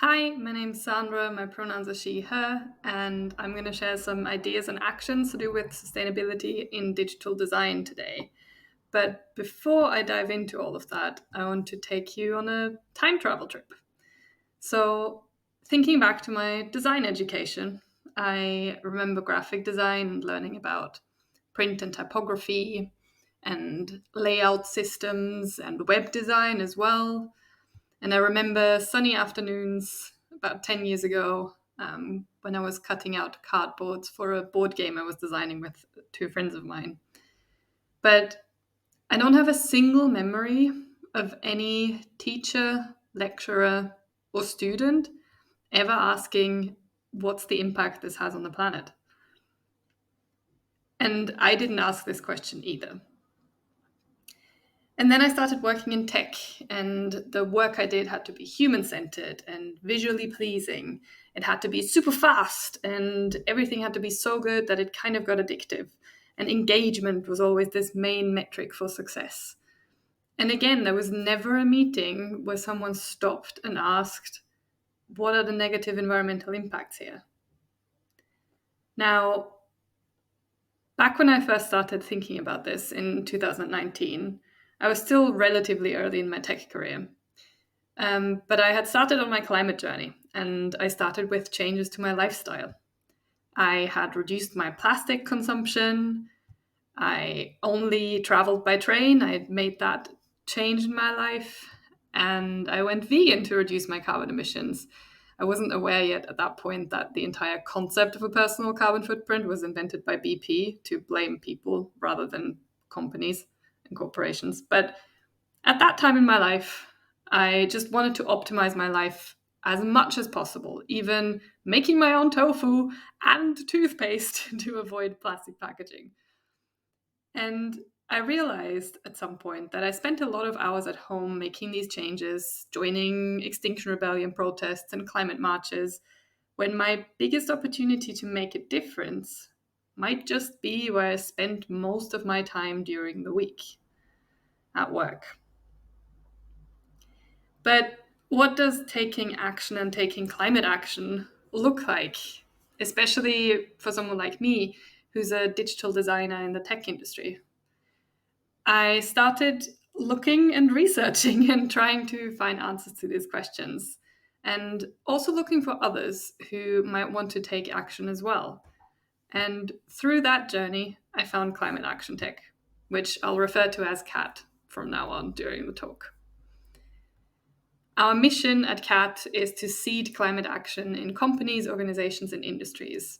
Hi, my name's Sandra. My pronouns are she, her, and I'm going to share some ideas and actions to do with sustainability in digital design today. But before I dive into all of that, I want to take you on a time travel trip. So, thinking back to my design education, I remember graphic design and learning about print and typography and layout systems and web design as well. And I remember sunny afternoons about 10 years ago when I was cutting out cardboards for a board game I was designing with two friends of mine. But I don't have a single memory of any teacher, lecturer, or student ever asking, what's the impact this has on the planet? And I didn't ask this question either. And then I started working in tech, and the work I did had to be human centered and visually pleasing. It had to be super fast, and everything had to be so good that it kind of got addictive. And engagement was always this main metric for success. And again, there was never a meeting where someone stopped and asked, what are the negative environmental impacts here? Now, back when I first started thinking about this in 2019, I was still relatively early in my tech career. But I had started on my climate journey, and I started with changes to my lifestyle. I had reduced my plastic consumption. I only traveled by train. I had made that change in my life. And I went vegan to reduce my carbon emissions. I wasn't aware yet at that point that the entire concept of a personal carbon footprint was invented by BP to blame people rather than companies and corporations. But at that time in my life, I just wanted to optimize my life as much as possible, even making my own tofu and toothpaste to avoid plastic packaging. And I realized at some point that I spent a lot of hours at home making these changes, joining Extinction Rebellion protests and climate marches, when my biggest opportunity to make a difference might just be where I spent most of my time during the week at work. But what does taking action and taking climate action look like, especially for someone like me who's a digital designer in the tech industry? I started looking and researching and trying to find answers to these questions, and also looking for others who might want to take action as well. And through that journey, I found ClimateAction.tech, which I'll refer to as CAT from now on during the talk. Our mission at CAT is to seed climate action in companies, organizations, and industries.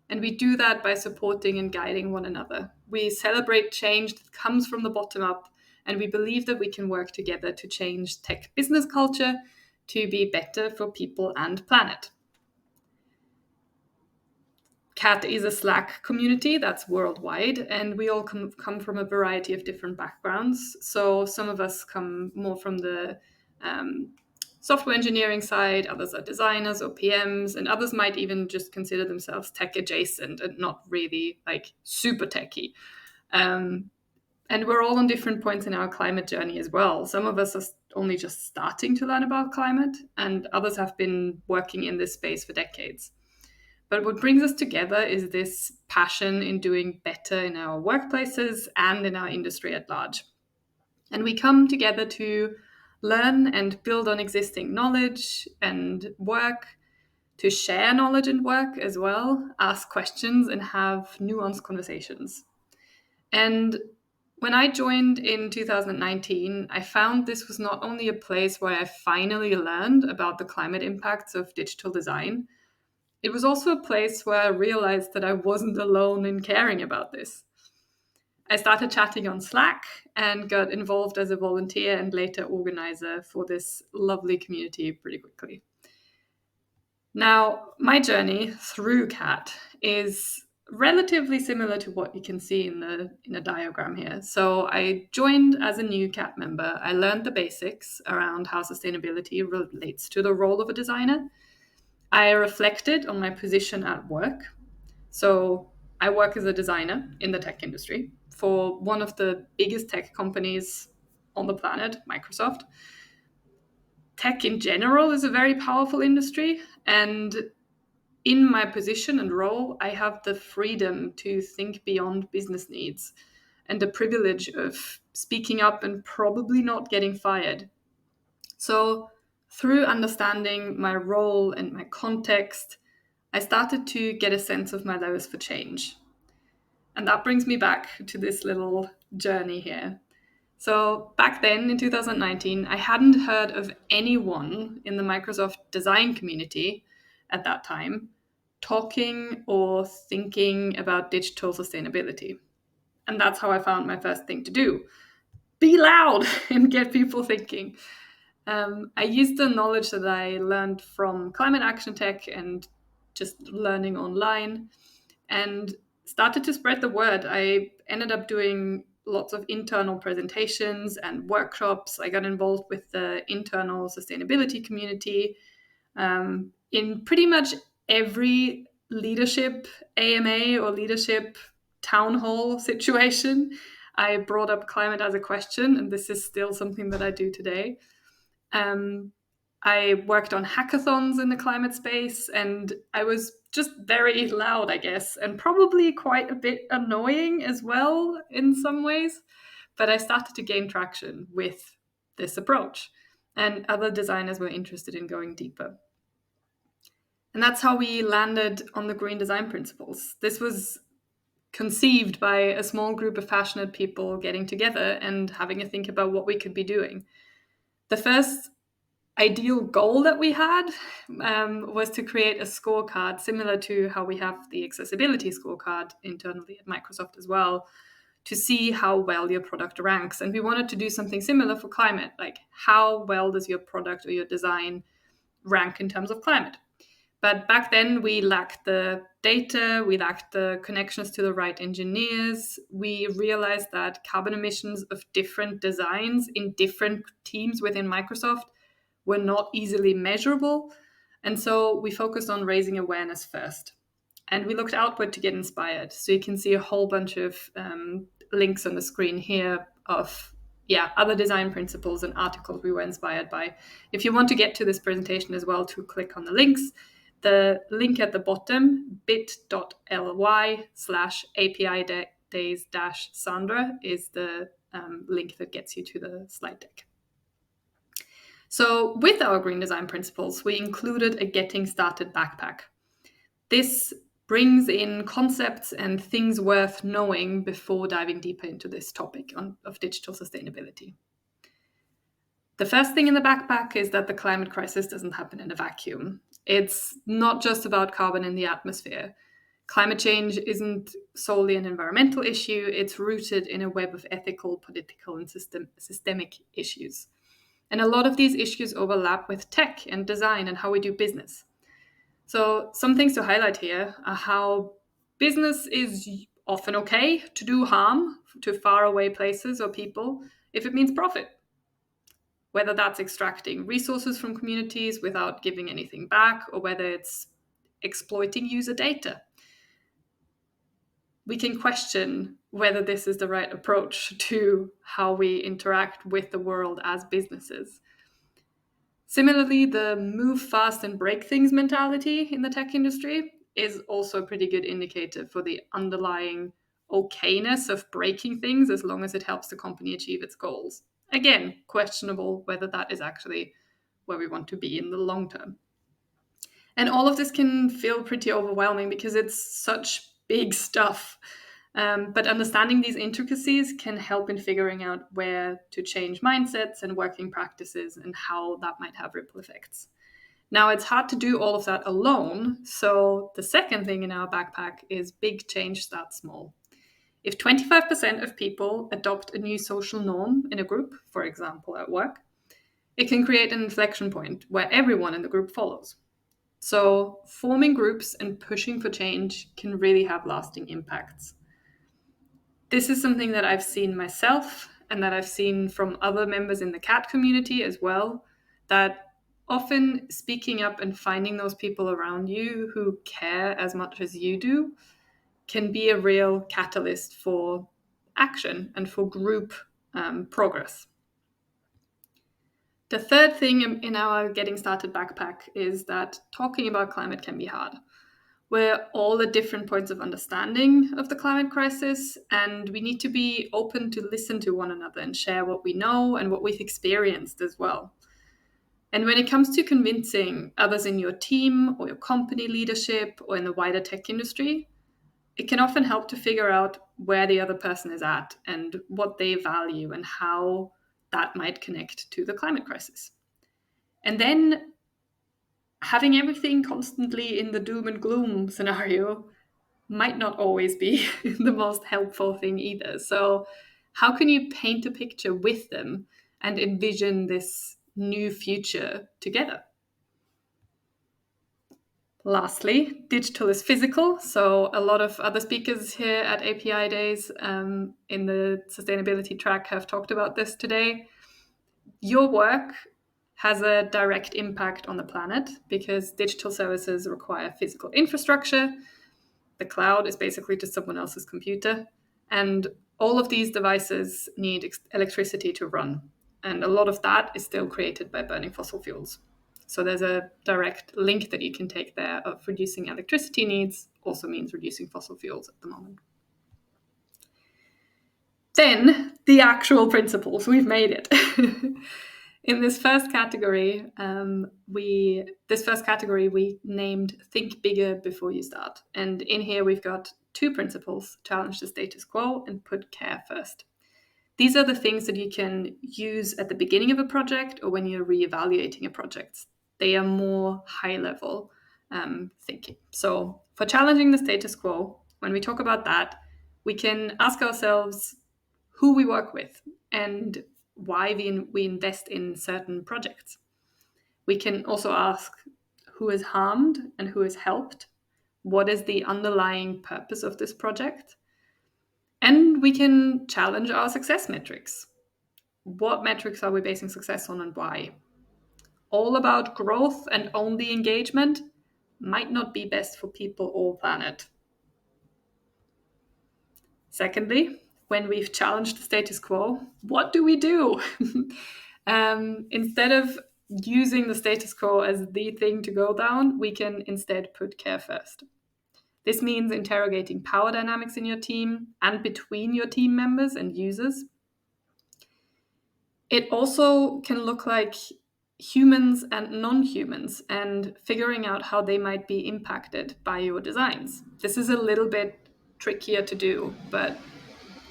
And we do that by supporting and guiding one another. We celebrate change that comes from the bottom up, and we believe that we can work together to change tech business culture to be better for people and planet. CAT is a Slack community that's worldwide, and we all come from a variety of different backgrounds. So some of us come more from the software engineering side, others are designers or PMs, and others might even just consider themselves tech adjacent and not really like super techy. And we're all on different points in our climate journey as well. Some of us are only just starting to learn about climate, and others have been working in this space for decades. But what brings us together is this passion in doing better in our workplaces and in our industry at large. And we come together to learn and build on existing knowledge and work, to share knowledge and work as well, ask questions, and have nuanced conversations. And when I joined in 2019, I found this was not only a place where I finally learned about the climate impacts of digital design, it was also a place where I realized that I wasn't alone in caring about this. I started chatting on Slack and got involved as a volunteer and later organizer for this lovely community pretty quickly. Now, my journey through CAT is relatively similar to what you can see in a diagram here. So I joined as a new CAT member. I learned the basics around how sustainability relates to the role of a designer. I reflected on my position at work. So I work as a designer in the tech industry for one of the biggest tech companies on the planet, Microsoft. tech in general is a very powerful industry, and in my position and role, I have the freedom to think beyond business needs and the privilege of speaking up and probably not getting fired. So, through understanding my role and my context, I started to get a sense of my levers for change. And that brings me back to this little journey here. So back then in 2019, I hadn't heard of anyone in the Microsoft design community at that time talking or thinking about digital sustainability. And that's how I found my first thing to do: be loud and get people thinking. I used the knowledge that I learned from ClimateAction.tech and just learning online, and started to spread the word. I ended up doing lots of internal presentations and workshops. I got involved with the internal sustainability community in pretty much every leadership AMA or leadership town hall situation. I brought up climate as a question, and this is still something that I do today. I worked on hackathons in the climate space, and I was just very loud, I guess, and probably quite a bit annoying as well in some ways. But I started to gain traction with this approach, and other designers were interested in going deeper. And that's how we landed on the green design principles. This was conceived by a small group of passionate people getting together and having a think about what we could be doing. The first ideal goal that we had was to create a scorecard similar to how we have the accessibility scorecard internally at Microsoft as well, to see how well your product ranks. And we wanted to do something similar for climate, like how well does your product or your design rank in terms of climate? But back then we lacked the data, we lacked the connections to the right engineers. We realized that carbon emissions of different designs in different teams within Microsoft were not easily measurable. And so we focused on raising awareness first. And we looked outward to get inspired. So you can see a whole bunch of links on the screen here of other design principles and articles we were inspired by. If you want to get to this presentation as well, to click on the links, the link at the bottom, bit.ly/APIdays-Sandra, is the link that gets you to the slide deck. So with our green design principles, we included a getting started backpack. This brings in concepts and things worth knowing before diving deeper into this topic of digital sustainability. The first thing in the backpack is that the climate crisis doesn't happen in a vacuum. It's not just about carbon in the atmosphere. Climate change isn't solely an environmental issue. It's rooted in a web of ethical, political, and systemic issues. And a lot of these issues overlap with tech and design and how we do business. So some things to highlight here are how business is often okay to do harm to faraway places or people if it means profit. Whether that's extracting resources from communities without giving anything back, or whether it's exploiting user data. We can question whether this is the right approach to how we interact with the world as businesses. Similarly, the move fast and break things mentality in the tech industry is also a pretty good indicator for the underlying okayness of breaking things as long as it helps the company achieve its goals. Again, questionable whether that is actually where we want to be in the long term. And all of this can feel pretty overwhelming because it's such big stuff. But understanding these intricacies can help in figuring out where to change mindsets and working practices and how that might have ripple effects. Now, it's hard to do all of that alone. So the second thing in our backpack is big change starts small. If 25% of people adopt a new social norm in a group, for example, at work, it can create an inflection point where everyone in the group follows. So forming groups and pushing for change can really have lasting impacts. This is something that I've seen myself and that I've seen from other members in the cat community as well, that often speaking up and finding those people around you who care as much as you do can be a real catalyst for action and for group progress. The third thing in our Getting Started backpack is that talking about climate can be hard. We're all at different points of understanding of the climate crisis, and we need to be open to listen to one another and share what we know and what we've experienced as well. And when it comes to convincing others in your team or your company leadership or in the wider tech industry, it can often help to figure out where the other person is at and what they value and how that might connect to the climate crisis. And then having everything constantly in the doom and gloom scenario might not always be the most helpful thing either. So, how can you paint a picture with them and envision this new future together? Lastly, digital is physical. So a lot of other speakers here at API Days in the sustainability track have talked about this today. Your work has a direct impact on the planet because digital services require physical infrastructure. The cloud is basically just someone else's computer. And all of these devices need electricity to run. And a lot of that is still created by burning fossil fuels. So there's a direct link that you can take there of reducing electricity needs also means reducing fossil fuels at the moment. Then the actual principles, we've made it. In this first category, we named Think Bigger Before You Start. And in here we've got 2 principles: challenge the status quo and put care first. These are the things that you can use at the beginning of a project or when you're reevaluating a project. They are more high-level thinking. So for challenging the status quo, when we talk about that, we can ask ourselves who we work with and why we invest in certain projects. We can also ask who is harmed and who is helped. What is the underlying purpose of this project? And we can challenge our success metrics. What metrics are we basing success on and why? All about growth and only engagement might not be best for people or planet. Secondly, when we've challenged the status quo, what do we do? Instead of using the status quo as the thing to go down, we can instead put care first. This means interrogating power dynamics in your team and between your team members and users. It also can look like humans and non-humans and figuring out how they might be impacted by your designs. This is a little bit trickier to do, but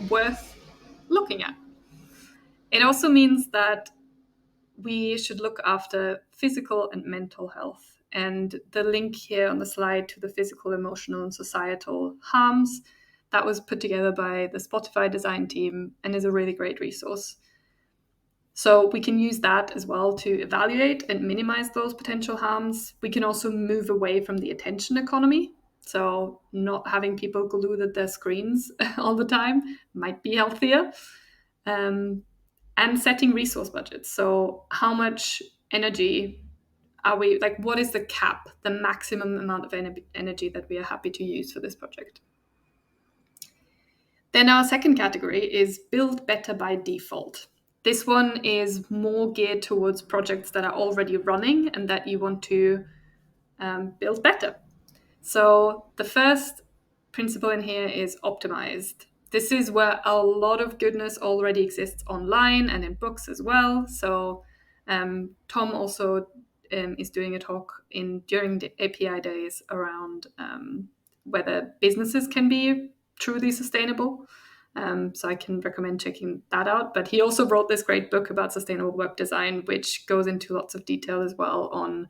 worth looking at. It also means that we should look after physical and mental health. And the link here on the slide to the physical, emotional, and societal harms, that was put together by the Spotify design team and is a really great resource. So we can use that as well to evaluate and minimize those potential harms. We can also move away from the attention economy. So not having people glued at their screens all the time might be healthier. And setting resource budgets. So how much energy are we, like, what is the cap, the maximum amount of energy that we are happy to use for this project? Then our second category is build better by default. This one is more geared towards projects that are already running and that you want to build better. So the first principle in here is optimized. This is where a lot of goodness already exists online and in books as well. So Tom also is doing a talk during the API days around whether businesses can be truly sustainable. So I can recommend checking that out. But he also wrote this great book about sustainable web design, which goes into lots of detail as well on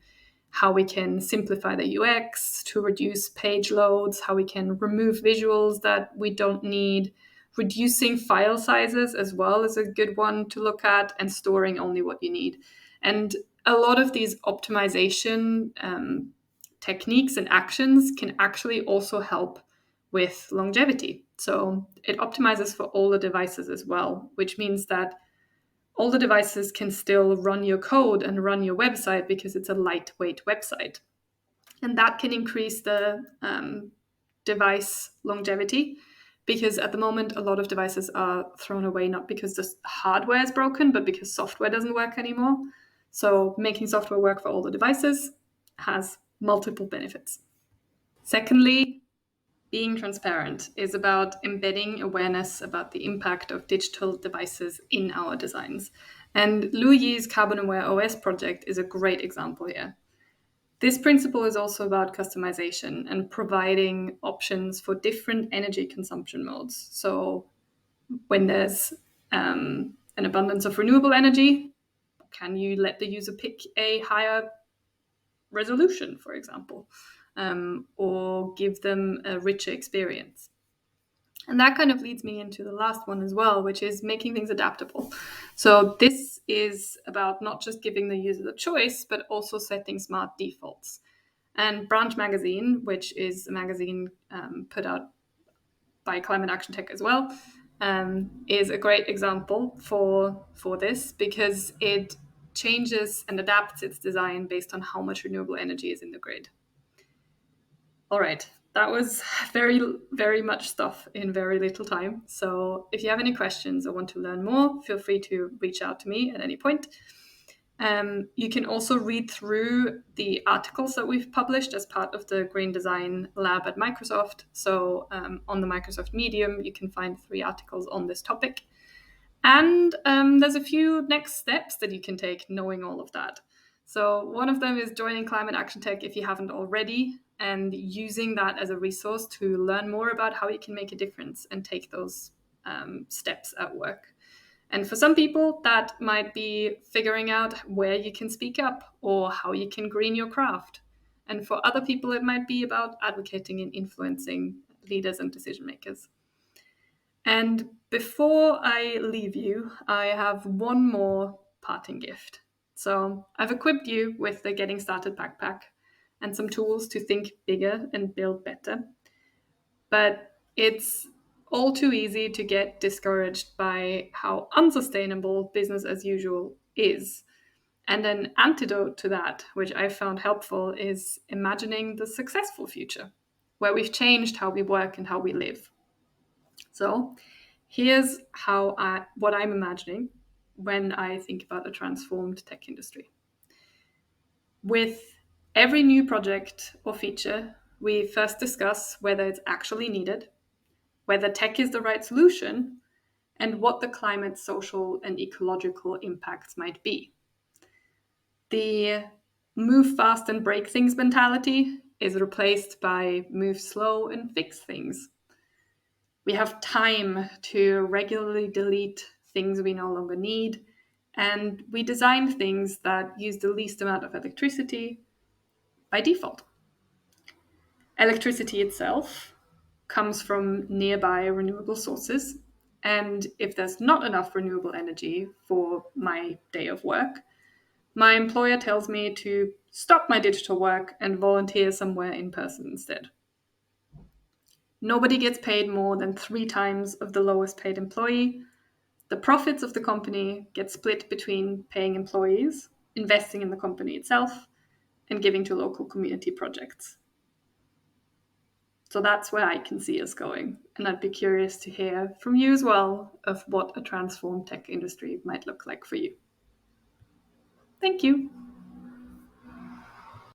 how we can simplify the UX to reduce page loads, how we can remove visuals that we don't need, reducing file sizes as well is a good one to look at, and storing only what you need. And a lot of these optimization techniques and actions can actually also help with longevity. So it optimizes for all the devices as well, which means that all the devices can still run your code and run your website because it's a lightweight website. And that can increase the device longevity, because at the moment, a lot of devices are thrown away, not because the hardware is broken, but because software doesn't work anymore. So making software work for all the devices has multiple benefits. Secondly, being transparent is about embedding awareness about the impact of digital devices in our designs. And Lu Yi's Carbon Aware OS project is a great example here. This principle is also about customization and providing options for different energy consumption modes. So when there's an abundance of renewable energy, can you let the user pick a higher resolution, for example, or give them a richer experience? And that kind of leads me into the last one as well, which is making things adaptable. So this is about not just giving the user the choice, but also setting smart defaults. And Branch Magazine, which is a magazine put out by ClimateAction.tech as well, is a great example for this, because it changes and adapts its design based on how much renewable energy is in the grid. All right, that was very, very much stuff in very little time. So if you have any questions or want to learn more, feel free to reach out to me at any point. You can also read through the articles that we've published as part of the Green Design Lab at Microsoft. So on the Microsoft Medium, you can find 3 articles on this topic. And there's a few next steps that you can take knowing all of that. So one of them is joining Climate Action Tech if you haven't already, and using that as a resource to learn more about how you can make a difference and take those steps at work. And for some people, that might be figuring out where you can speak up or how you can green your craft. And for other people, it might be about advocating and influencing leaders and decision makers. And before I leave you, I have one more parting gift. So I've equipped you with the Getting Started backpack and some tools to think bigger and build better. But it's all too easy to get discouraged by how unsustainable business as usual is. And an antidote to that, which I found helpful, is imagining the successful future, where we've changed how we work and how we live. So here's what I'm imagining when I think about a transformed tech industry. With every new project or feature, we first discuss whether it's actually needed, whether tech is the right solution, and what the climate, social, and ecological impacts might be. The move fast and break things mentality is replaced by move slow and fix things. We have time to regularly delete things we no longer need, and we design things that use the least amount of electricity by default. Electricity itself comes from nearby renewable sources, and if there's not enough renewable energy for my day of work, my employer tells me to stop my digital work and volunteer somewhere in person instead. Nobody gets paid more than 3 times of the lowest paid employee. The profits of the company get split between paying employees, investing in the company itself, and giving to local community projects. So that's where I can see us going. And I'd be curious to hear from you as well of what a transformed tech industry might look like for you. Thank you.